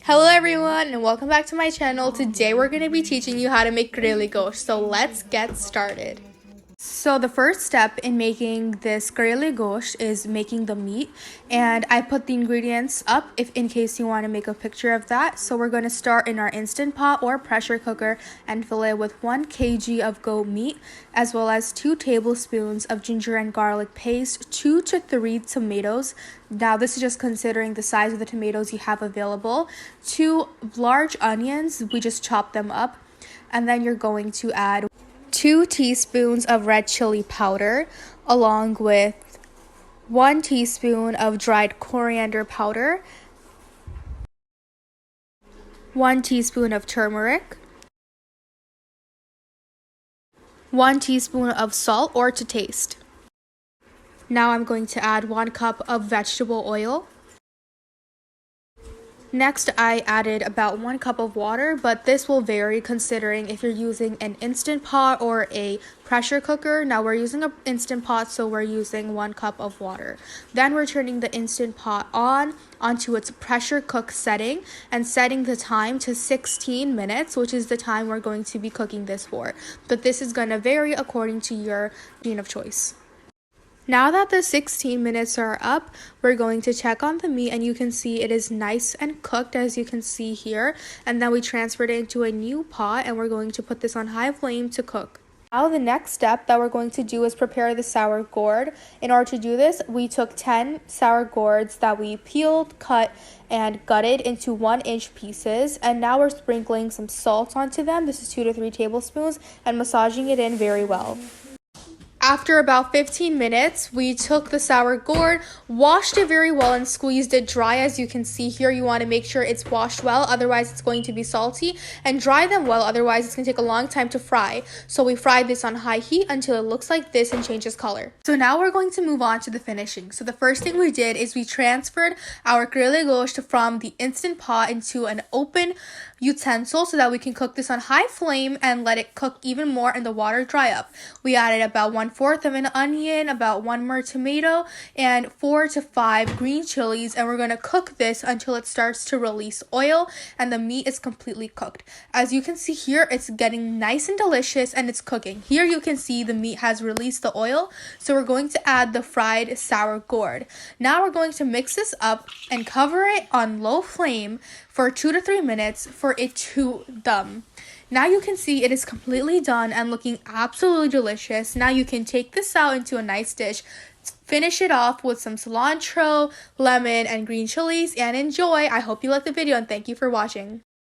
Hello everyone and welcome back to my channel. Today we're going to be teaching you how to make Karalay Gosht. So let's get started. So the first step in making this Karalay Gosht is making the meat, and I put the ingredients up if in case you want to make a picture of that. So we're going to start in our instant pot or pressure cooker and fill it with 1 kg of goat meat, as well as 2 tablespoons of ginger and garlic paste, 2 to 3 tomatoes. Now this is just considering the size of the tomatoes you have available. 2 large onions, we just chop them up, and then you're going to add 2 teaspoons of red chili powder, along with 1 teaspoon of dried coriander powder, 1 teaspoon of turmeric, 1 teaspoon of salt or to taste. Now I'm going to add 1 cup of vegetable oil. Next, I added about 1 cup of water, but this will vary considering if you're using an instant pot or a pressure cooker. Now we're using an instant pot, so we're using 1 cup of water. Then we're turning the instant pot onto its pressure cook setting and setting the time to 16 minutes, which is the time we're going to be cooking this for. But this is going to vary according to your meat of choice. Now that the 16 minutes are up, we're going to check on the meat, and you can see it is nice and cooked, as you can see here. And then we transferred it into a new pot, and we're going to put this on high flame to cook. Now the next step that we're going to do is prepare the sour gourd. In order to do this, we took 10 sour gourds that we peeled, cut, and gutted into 1-inch pieces. And now we're sprinkling some salt onto them. This is 2 to 3 tablespoons, and massaging it in very well. After about 15 minutes, we took the sour gourd, washed it very well, and squeezed it dry. As you can see here, you want to make sure it's washed well, otherwise it's going to be salty, and dry them well, otherwise it's going to take a long time to fry. So we fried this on high heat until it looks like this and changes color. So now we're going to move on to the finishing. So the first thing we did is we transferred our Karalay Gosht from the instant pot into an open utensil so that we can cook this on high flame and let it cook even more and the water dry up. We added about 1/4 of an onion, about 1 more tomato, and 4 to 5 green chilies, and we're going to cook this until it starts to release oil and the meat is completely cooked. As you can see here, it's getting nice and delicious and it's cooking. Here you can see the meat has released the oil, so we're going to add the fried sour gourd. Now we're going to mix this up and cover it on low flame for 2 to 3 minutes for it to dum. Now you can see it is completely done and looking absolutely delicious. Now you can take this out into a nice dish, finish it off with some cilantro, lemon, and green chilies, and enjoy. I hope you liked the video and thank you for watching.